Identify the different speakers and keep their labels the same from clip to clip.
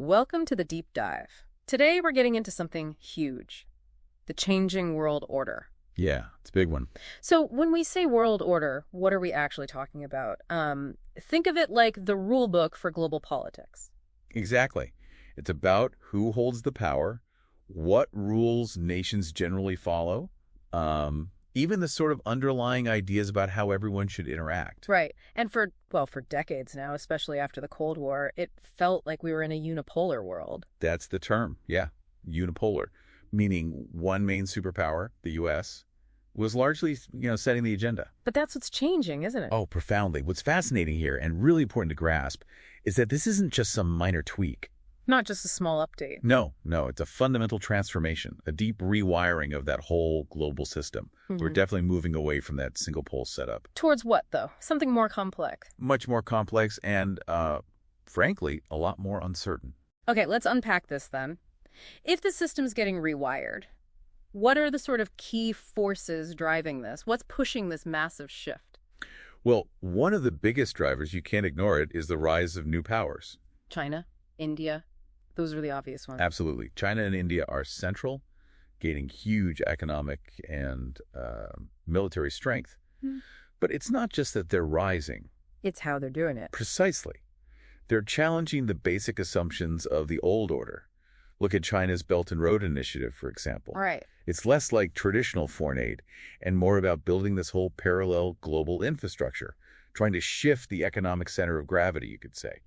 Speaker 1: Welcome to the deep dive. Today we're getting into something huge, the changing world order.
Speaker 2: Yeah, it's a big one.
Speaker 1: So when we say world order, what are we actually talking about? Think of it like the rule book for global politics.
Speaker 2: Exactly. It's about who holds the power, what rules nations generally follow, even the sort of underlying ideas about how everyone should interact.
Speaker 1: Right. And for decades now, especially after the Cold War, it felt like we were in a unipolar world.
Speaker 2: That's the term, yeah, unipolar, meaning one main superpower, the U.S., was largely, setting the agenda.
Speaker 1: But that's what's changing, isn't it?
Speaker 2: Oh, profoundly. What's fascinating here and really important to grasp is that this isn't just some minor tweak.
Speaker 1: Not just a small update.
Speaker 2: No, it's a fundamental transformation, a deep rewiring of that whole global system. We're definitely moving away from that single pole setup.
Speaker 1: Towards what, though? Something more complex.
Speaker 2: Much more complex and, frankly, a lot more uncertain.
Speaker 1: Okay, let's unpack this then. If the system's getting rewired, what are the sort of key forces driving this? What's pushing this massive shift?
Speaker 2: Well, one of the biggest drivers, you can't ignore it, is the rise of new powers.
Speaker 1: China, India, those are the obvious ones.
Speaker 2: Absolutely. China and India are central, gaining huge economic and military strength. But it's not just that they're rising.
Speaker 1: It's how they're doing it.
Speaker 2: Precisely. They're challenging the basic assumptions of the old order. Look at China's Belt and Road Initiative, for example.
Speaker 1: All right.
Speaker 2: It's less like traditional foreign aid and more about building this whole parallel global infrastructure, trying to shift the economic center of gravity, you could say,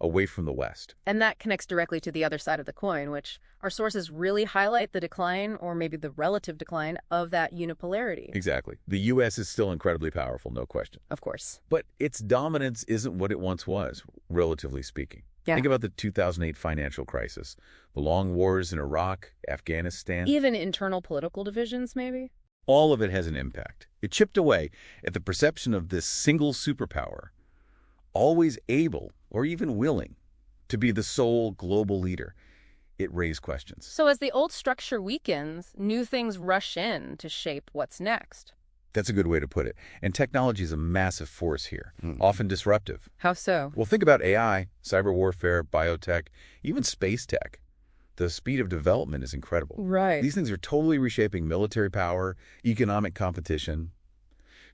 Speaker 2: away from the West.
Speaker 1: And that connects directly to the other side of the coin, which our sources really highlight the decline, or maybe the relative decline, of that unipolarity.
Speaker 2: Exactly. The U.S. is still incredibly powerful, no question.
Speaker 1: Of course.
Speaker 2: But its dominance isn't what it once was, relatively speaking.
Speaker 1: Yeah.
Speaker 2: Think about the 2008 financial crisis, the long wars in Iraq, Afghanistan.
Speaker 1: Even internal political divisions, maybe?
Speaker 2: All of it has an impact. It chipped away at the perception of this single superpower, always able or even willing to be the sole global leader. It raised questions.
Speaker 1: So as the old structure weakens, new things rush in to shape what's next.
Speaker 2: That's a good way to put it. And technology is a massive force here, often disruptive.
Speaker 1: How so?
Speaker 2: Well, think about AI, cyber warfare, biotech, even space tech. The speed of development is incredible.
Speaker 1: Right.
Speaker 2: These things are totally reshaping military power, economic competition,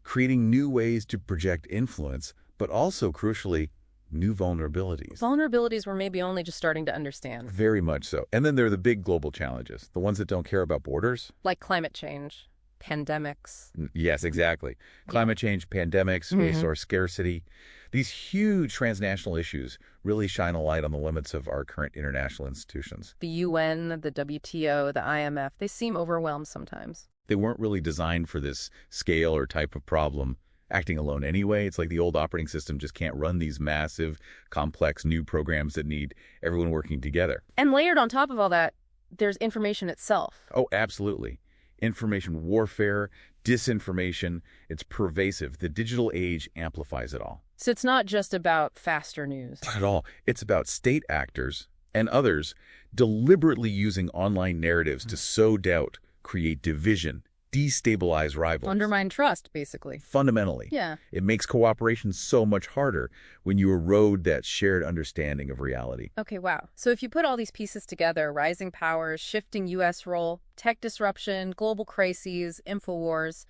Speaker 2: creating new ways to project influence, but also, crucially, new vulnerabilities.
Speaker 1: Vulnerabilities we're maybe only just starting to understand.
Speaker 2: Very much so. And then there are the big global challenges, the ones that don't care about borders.
Speaker 1: Like climate change, pandemics.
Speaker 2: Yes, exactly. Climate change, pandemics, resource scarcity. These huge transnational issues really shine a light on the limits of our current international institutions.
Speaker 1: The UN, the WTO, the IMF, they seem overwhelmed sometimes.
Speaker 2: They weren't really designed for this scale or type of problem acting alone anyway. It's like the old operating system just can't run these massive, complex new programs that need everyone working together.
Speaker 1: And layered on top of all that, there's information itself.
Speaker 2: Oh, absolutely. Information warfare, disinformation, it's pervasive. The digital age amplifies it all.
Speaker 1: So it's not just about faster news.
Speaker 2: Not at all. It's about state actors and others deliberately using online narratives to sow doubt, create division, destabilize rivals.
Speaker 1: Undermine trust, basically.
Speaker 2: Fundamentally.
Speaker 1: Yeah.
Speaker 2: It makes cooperation so much harder when you erode that shared understanding of reality.
Speaker 1: Okay, wow. So if you put all these pieces together, rising powers, shifting U.S. role, tech disruption, global crises, infowars,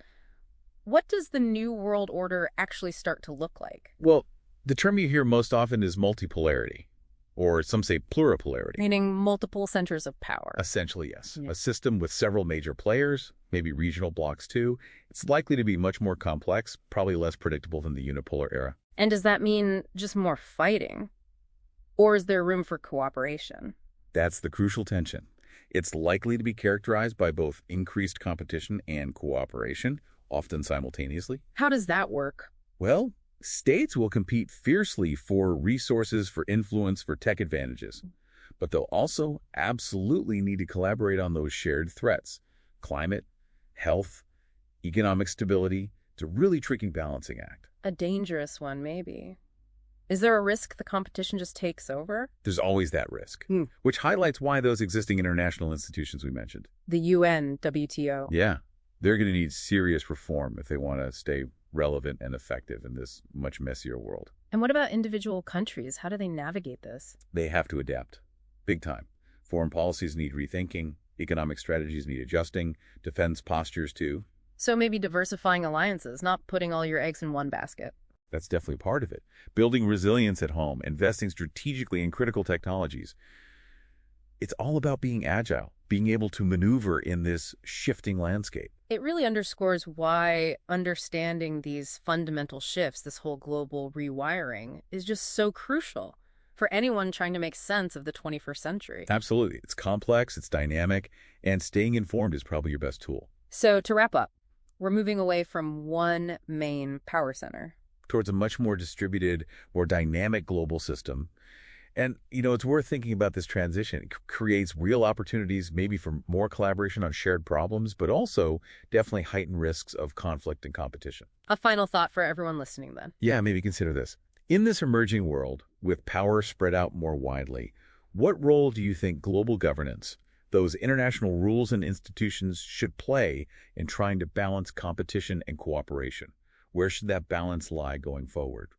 Speaker 1: what does the new world order actually start to look like?
Speaker 2: Well, the term you hear most often is multipolarity, or some say pluripolarity.
Speaker 1: Meaning multiple centers of power.
Speaker 2: Essentially, yes.
Speaker 1: Yeah.
Speaker 2: A system with several major players, maybe regional blocks too. It's likely to be much more complex, probably less predictable than the unipolar era.
Speaker 1: And does that mean just more fighting? Or is there room for cooperation?
Speaker 2: That's the crucial tension. It's likely to be characterized by both increased competition and cooperation, often simultaneously.
Speaker 1: How does that work?
Speaker 2: Well, states will compete fiercely for resources, for influence, for tech advantages. But they'll also absolutely need to collaborate on those shared threats: climate, health, economic stability. It's a really tricky balancing act.
Speaker 1: A dangerous one, maybe. Is there a risk the competition just takes over?
Speaker 2: There's always that risk, which highlights why those existing international institutions we mentioned.
Speaker 1: The UN, WTO.
Speaker 2: Yeah, they're going to need serious reform if they want to stay relevant and effective in this much messier world.
Speaker 1: And what about individual countries? How do they navigate this?
Speaker 2: They have to adapt. Big time. Foreign policies need rethinking, economic strategies need adjusting, defense postures too.
Speaker 1: So maybe diversifying alliances, not putting all your eggs in one basket.
Speaker 2: That's definitely part of it. Building resilience at home, investing strategically in critical technologies. It's all about being agile, being able to maneuver in this shifting landscape.
Speaker 1: It really underscores why understanding these fundamental shifts, this whole global rewiring, is just so crucial for anyone trying to make sense of the 21st century.
Speaker 2: Absolutely. It's complex, it's dynamic, and staying informed is probably your best tool.
Speaker 1: So to wrap up, we're moving away from one main power center.
Speaker 2: Towards a much more distributed, more dynamic global system. And, it's worth thinking about this transition. It creates real opportunities, maybe for more collaboration on shared problems, but also definitely heightened risks of conflict and competition.
Speaker 1: A final thought for everyone listening then.
Speaker 2: Yeah, maybe consider this. In this emerging world, with power spread out more widely, what role do you think global governance, those international rules and institutions, should play in trying to balance competition and cooperation? Where should that balance lie going forward?